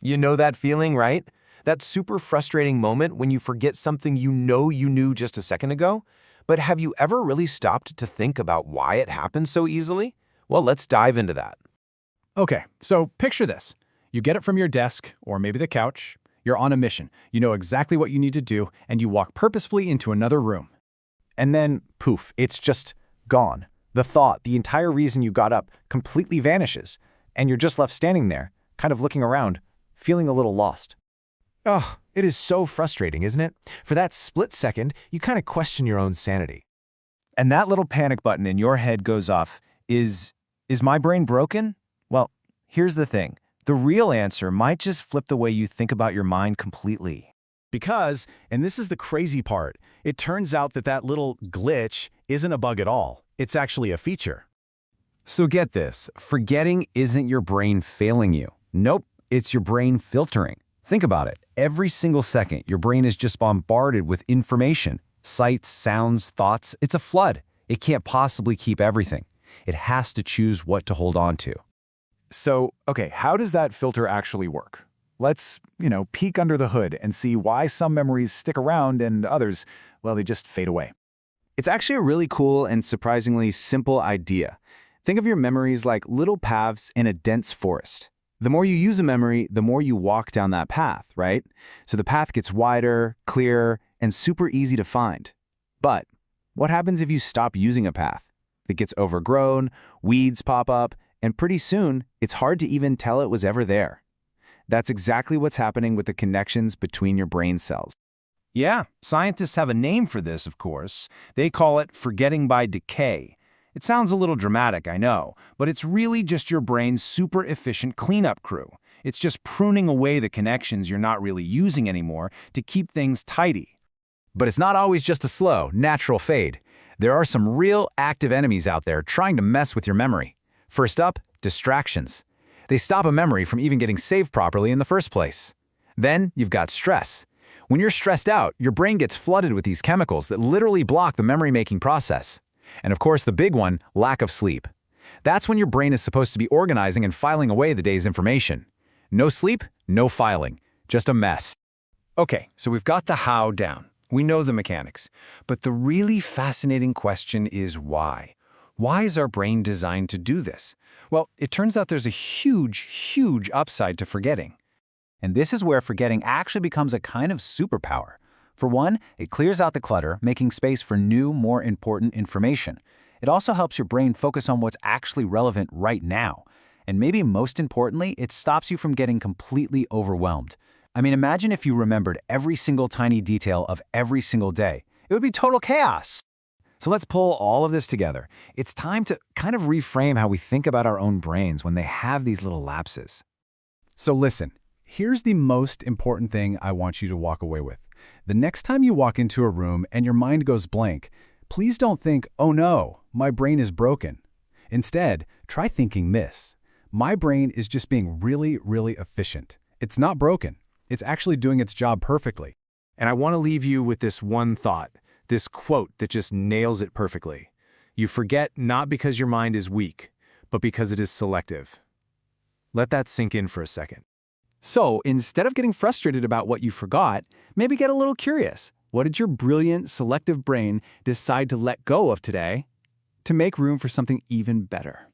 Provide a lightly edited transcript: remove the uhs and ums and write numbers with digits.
You know that feeling, right? That super frustrating moment when you forget something you know you knew just a second ago? But have you ever really stopped to think about why it happens so easily? Well, let's dive into that. Okay, so picture this. You get it from your desk, or maybe the couch. You're on a mission. You know exactly what you need to do, and you walk purposefully into another room. And then, poof, it's just gone. The thought, the entire reason you got up, completely vanishes, and you're just left standing there, kind of looking around, feeling a little lost. Oh, it is so frustrating, isn't it? For that split second, you kind of question your own sanity. And that little panic button in your head goes off, is my brain broken? Well, here's the thing. The real answer might just flip the way you think about your mind completely. Because, and this is the crazy part, it turns out that little glitch isn't a bug at all. It's actually a feature. So get this, forgetting isn't your brain failing you. Nope, it's your brain filtering. Think about it. Every single second, your brain is just bombarded with information. Sights, sounds, thoughts. It's a flood. It can't possibly keep everything. It has to choose what to hold on to. So, okay, how does that filter actually work? Let's, peek under the hood and see why some memories stick around and others, well, they just fade away. It's actually a really cool and surprisingly simple idea. Think of your memories like little paths in a dense forest. The more you use a memory, the more you walk down that path, right? So the path gets wider, clearer, and super easy to find. But what happens if you stop using a path? It gets overgrown, weeds pop up, and pretty soon, it's hard to even tell it was ever there. That's exactly what's happening with the connections between your brain cells. Yeah, scientists have a name for this, of course. They call it forgetting by decay. It sounds a little dramatic, I know, but it's really just your brain's super efficient cleanup crew. It's just pruning away the connections you're not really using anymore to keep things tidy. But it's not always just a slow, natural fade. There are some real active enemies out there trying to mess with your memory. First up, distractions. They stop a memory from even getting saved properly in the first place. Then you've got stress. When you're stressed out, your brain gets flooded with these chemicals that literally block the memory-making process. And of course, the big one, lack of sleep. That's when your brain is supposed to be organizing and filing away the day's information. No sleep, no filing, just a mess. Okay, so we've got the how down. We know the mechanics. But the really fascinating question is why? Why is our brain designed to do this? Well, it turns out there's a huge upside to forgetting. And this is where forgetting actually becomes a kind of superpower. For one, it clears out the clutter, making space for new, more important information. It also helps your brain focus on what's actually relevant right now. And maybe most importantly, it stops you from getting completely overwhelmed. I mean, imagine if you remembered every single tiny detail of every single day. It would be total chaos. So let's pull all of this together. It's time to kind of reframe how we think about our own brains when they have these little lapses. So listen, here's the most important thing I want you to walk away with. The next time you walk into a room and your mind goes blank, please don't think, oh no, my brain is broken. Instead, try thinking this. My brain is just being really efficient. It's not broken. It's actually doing its job perfectly. And I want to leave you with this one thought, this quote that just nails it perfectly. You forget not because your mind is weak, but because it is selective. Let that sink in for a second. So instead of getting frustrated about what you forgot, maybe get a little curious. What did your brilliant, selective brain decide to let go of today to make room for something even better?